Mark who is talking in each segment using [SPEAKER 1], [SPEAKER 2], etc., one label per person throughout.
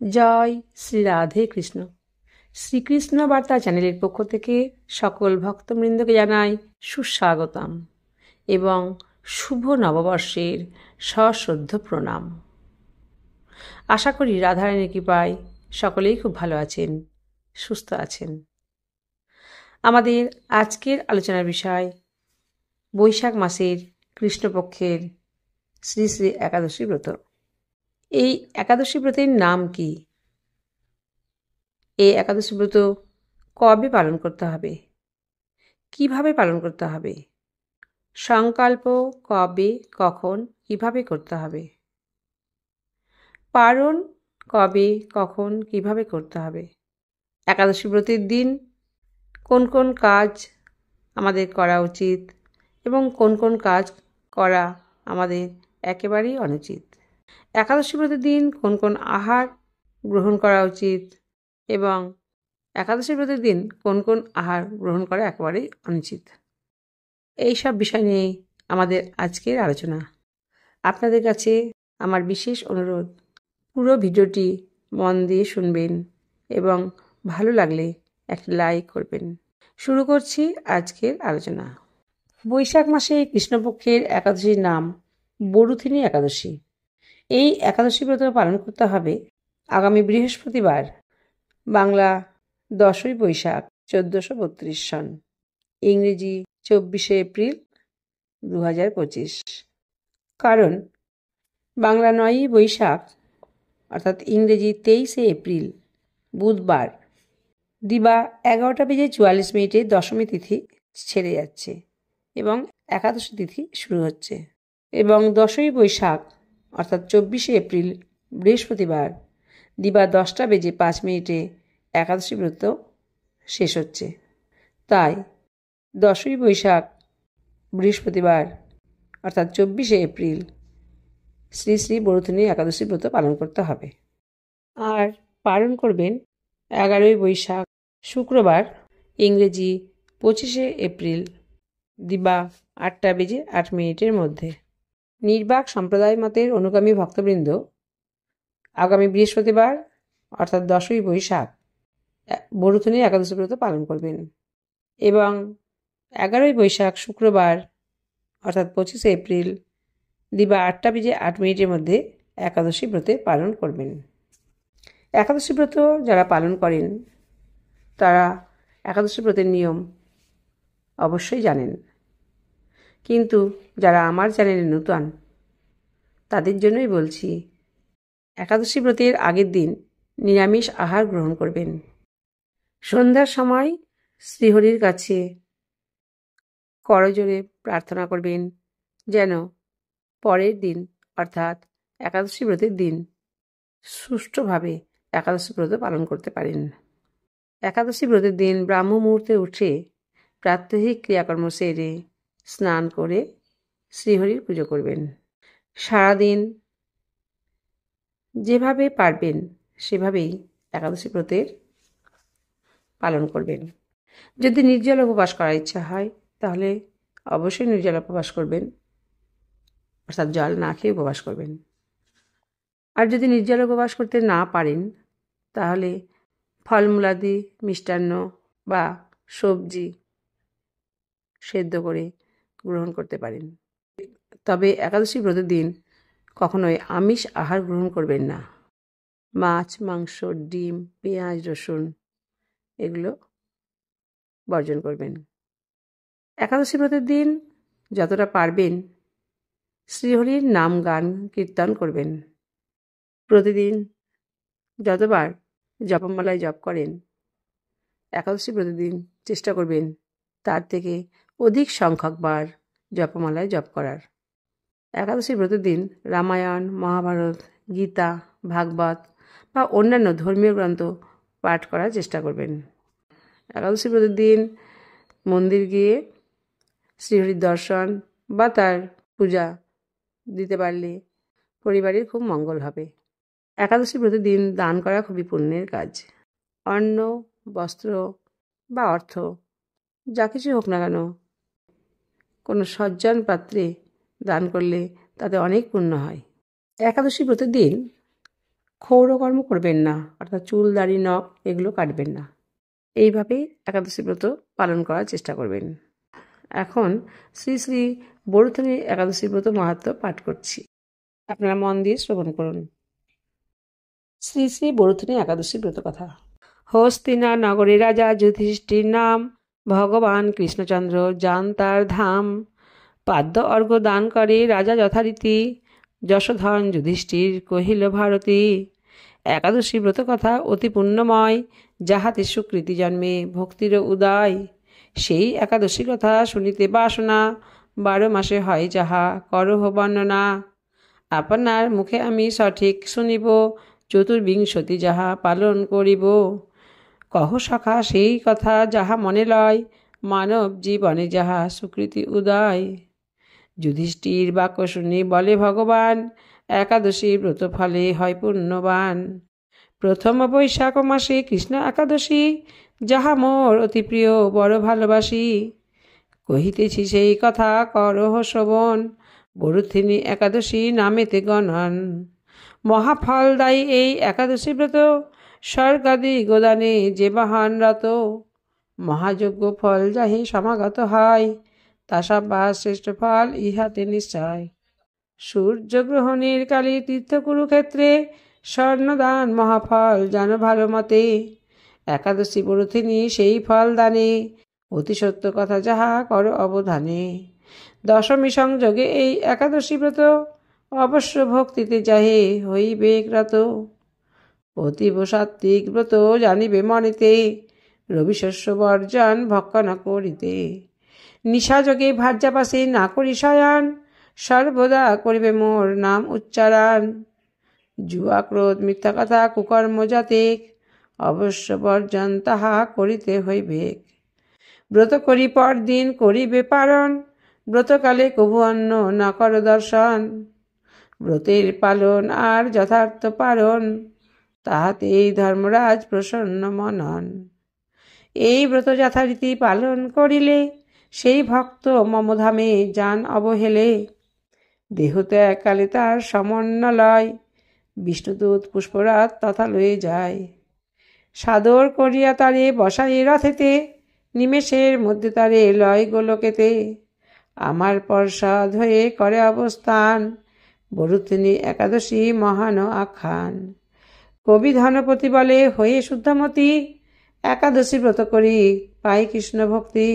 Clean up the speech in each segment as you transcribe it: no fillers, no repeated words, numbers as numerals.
[SPEAKER 1] জয় শ্রী রাধে কৃষ্ণ। শ্রীকৃষ্ণ বার্তা চ্যানেলের পক্ষ থেকে সকল ভক্তবৃন্দকে জানাই সুস্বাগতম এবং শুভ নববর্ষের সশ্রদ্ধ প্রণাম। আশা করি রাধারানীর কৃপায় সকলেই খুব ভালো আছেন, সুস্থ আছেন। আমাদের আজকের আলোচনার বিষয় বৈশাখ মাসের কৃষ্ণপক্ষের শ্রী শ্রী একাদশী ব্রত। এই একাদশী ব্রতের নাম কি? এই একাদশী ব্রত কবে পালন করতে হবে? কিভাবে পালন করতে হবে? সংকল্প কবে, কখন, কিভাবে করতে হবে? পারণ কবে, কখন, কিভাবে করতে হবে? একাদশী ব্রতের দিন কোন কোন কাজ আমাদের করা উচিত এবং কোন কোন কাজ করা আমাদের একেবারেই অনুচিত? একাদশী ব্রতের দিন কোন কোন আহার গ্রহণ করা উচিত এবং একাদশী ব্রতের দিন কোন কোন আহার গ্রহণ করা একেবারেই অনুচিত, এই সব বিষয় নিয়ে আমাদের আজকের আলোচনা। আপনাদের কাছে আমার বিশেষ অনুরোধ, পুরো ভিডিওটি মন দিয়ে শুনবেন এবং ভালো লাগলে একটা লাইক করবেন। শুরু করছি আজকের আলোচনা। বৈশাখ মাসে কৃষ্ণপক্ষের একাদশীর নাম বরুথিনী একাদশী। এই একাদশী ব্রত পালন করতে হবে আগামী বৃহস্পতিবার, বাংলা 10ই বৈশাখ 1432 সন, ইংরেজি 24শে এপ্রিল 2025। কারণ বাংলা 9ই বৈশাখ অর্থাৎ ইংরেজি 23শে এপ্রিল বুধবার দিবা 11:44 দশমী তিথি ছেড়ে যাচ্ছে এবং একাদশী তিথি শুরু হচ্ছে, এবং 10ই বৈশাখ অর্থাৎ 24শে এপ্রিল বৃহস্পতিবার দিবা 10:05 একাদশী ব্রত শেষ হচ্ছে। তাই 10ই বৈশাখ বৃহস্পতিবার অর্থাৎ 24শে এপ্রিল শ্রী শ্রী বরুথিনী একাদশী ব্রত পালন করতে হবে। আর পালন করবেন 11ই বৈশাখ শুক্রবার, ইংরেজি 25শে এপ্রিল দিবা 8:08 মধ্যে। নির্বাক সম্প্রদায় মতের অনুগামী ভক্তবৃন্দ আগামী বৃহস্পতিবার অর্থাৎ 10ই বৈশাখ বরুথিনী একাদশী ব্রত পালন করবেন এবং 11ই বৈশাখ শুক্রবার অর্থাৎ 25শে এপ্রিল দিবা 8:08 মধ্যে একাদশী ব্রতে পালন করবেন। একাদশী ব্রত যারা পালন করেন তারা একাদশী ব্রতের নিয়ম অবশ্যই জানেন, কিন্তু যারা আমার চ্যানেলে নতুন তাদের জন্যই বলছি, একাদশী ব্রতের আগের দিন নিরামিষ আহার গ্রহণ করবেন। সন্ধ্যার সময় শ্রীহরির কাছে করজোড়ে প্রার্থনা করবেন যেন পরের দিন অর্থাৎ একাদশী ব্রতের দিন সুষ্ঠুভাবে একাদশী ব্রত পালন করতে পারেন। একাদশী ব্রতের দিন ব্রাহ্ম মুহূর্তে উঠে প্রাত্যহিক ক্রিয়াকর্ম সেরে স্নান করে শ্রীহরির পুজো করবেন। সারাদিন যেভাবে পারবেন সেভাবেই একাদশী ব্রতের পালন করবেন। যদি নির্জল উপবাস করার ইচ্ছা হয় তাহলে অবশ্যই নির্জল উপবাস করবেন, অর্থাৎ জল না খেয়ে উপবাস করবেন। আর যদি নির্জল উপবাস করতে না পারেন তাহলে ফলমূলাদি, মিষ্টান্ন বা সবজি সেদ্ধ করে গ্রহণ করতে পারেন। তবে একাদশী ব্রতের দিন কখনোই আমিষ আহার গ্রহণ করবেন না। মাছ, মাংস, ডিম, পেঁয়াজ, রসুন এগুলো বর্জন করবেন। একাদশী ব্রতের দিন যতটা পারবেন শ্রীহরির নাম গান কীর্তন করবেন। প্রতিদিন যতবার জপমালায় জপ করেন একাদশী ব্রতের দিন চেষ্টা করবেন তার থেকে অধিক সংখ্যকবার জপমালায় জপ করার। একাদশী ব্রতের দিন রামায়ণ, মহাভারত, গীতা, ভাগবত বা অন্যান্য ধর্মীয় গ্রন্থ পাঠ করার চেষ্টা করবেন। একাদশী ব্রতের দিন মন্দির গিয়ে শ্রীহরির দর্শন বা তার পূজা দিতে পারলে পরিবারের খুব মঙ্গল হবে। একাদশী ব্রতের দিন দান করা খুবই পুণ্যের কাজ। অন্ন, বস্ত্র বা অর্থ যা কিছু হোক না কেন কোনো সজ্জন পাত্রে দান করলে তাতে অনেক পুণ্য হয়। একাদশী ব্রতের দিন ক্ষৌরকর্ম করবেন না, অর্থাৎ চুল দাড়ি নখ এগুলো কাটবেন না। এইভাবেই একাদশী ব্রত পালন করার চেষ্টা করবেন। এখন শ্রী শ্রী বরুথনী একাদশী ব্রত মাহাত্ম্য পাঠ করছি, আপনারা মন দিয়ে শ্রবণ করুন। শ্রী শ্রী বরুথনী একাদশী ব্রত কথা। হস্তিনা নগরে রাজা যুধিষ্ঠির নাম, ভগবান কৃষ্ণচন্দ্র যান তার ধাম। পাদ্য অর্ঘ্য দান করে রাজা যথারীতি, যশোধন যুধিষ্ঠির কহিল ভারতী। একাদশী ব্রত কথা অতি পুণ্যময়, যাহাতে সুকৃতি জন্মে ভক্তির উদয়। সেই একাদশী কথা শুনিতে বাসনা, 12 মাসে হয় যাহা করহ বর্ণনা। আপনার মুখে আমি সঠিক শুনিব, চতুর্বিংশতি যাহা পালন করিব। কহ সখা সেই কথা যাহা মনে লয়, মানব জীবনে যাহা সুকৃতি উদয়। যুধিষ্ঠির বাক্য শুনি বলে ভগবান, একাদশী ব্রত ফলে হয় পুণ্যবান। প্রথম বৈশাখ মাসে কৃষ্ণ একাদশী, যাহা মোর অতি প্রিয় বড় ভালোবাসি। কহিতেছি সেই কথা করহ শ্রবণ, বরুথিনী একাদশী নামেতে গণন। মহাফলদায়ী এই একাদশী ব্রত, স্বর্গাদি গোদানে যে বাহনরত। মহাযজ্ঞ ফল যাহে সমাগত হয়, তা সব্বার শ্রেষ্ঠ ফল ইহাতে নিশ্চয়। সূর্যগ্রহণের কালে তীর্থ কুরুক্ষেত্রে, স্বর্ণদান মহাফল জানো ভালো মতে। একাদশী বরুথিনী সেই ফল দানে, অতি সত্য কথা যাহা কর অবধানে। দশমী সংযোগে এই একাদশী ব্রত, অবশ্য ভক্তিতে যাহে হইবে রত। অতীব সাত্ত্বিক ব্রত জানিবে মনেতে, রবিশস্য বর্জন ভক্ষণ করিতে। নিশাযোগে ভার্যাপাশে না করি শয়ন, সর্বদা করিবে মোর নাম উচ্চারণ। জুয়া ক্রোধ মিথ্যা কথা কুকর্ম জাতিক, অবশ্য বর্জন তাহা করিতে হইবে। ব্রত করি পরদিন করিবে পালন, ব্রতকালে কভু অন্ন না কর দর্শন। ব্রতের পালন আর যথার্থ পালন, তাহাতেই ধর্মরাজ প্রসন্ন মনন। এই ব্রত যথারীতি পালন করিলে, সেই ভক্ত মমধামে যান অবহেলে। দেহত্যাগ কালে তার সমন্ন লয়, বিষ্ণুদূত পুষ্পরাজ তথা লয়ে যায়। সাদর করিয়া তারে বসাই রথেতে, নিমেষের মধ্যে তারে লয় গোলকেতে। আমার প্রসাদ হয়ে করে অবস্থান, বরুথনী একাদশী মহান আখ্যান। কবি ধনপতি বলে হয়ে শুদ্ধমতি, একাদশী ব্রত করি পাই কৃষ্ণ ভক্তি।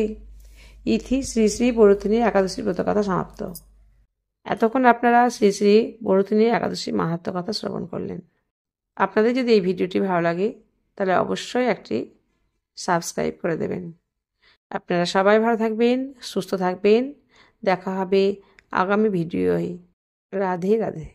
[SPEAKER 1] ইথি শ্রী শ্রী বরুথনী একাদশী ব্রত কথা সমাপ্ত। এতক্ষণ আপনারা শ্রী শ্রী বরুথনী একাদশী মাহাত্ম্য কথা শ্রবণ করলেন। আপনাদের যদি এই ভিডিওটি ভালো লাগে, তাহলে অবশ্যই একটি সাবস্ক্রাইব করে দেবেন। আপনারা সবাই ভালো থাকবেন, সুস্থ থাকবেন। দেখা হবে আগামী ভিডিওয়। রাধে রাধে।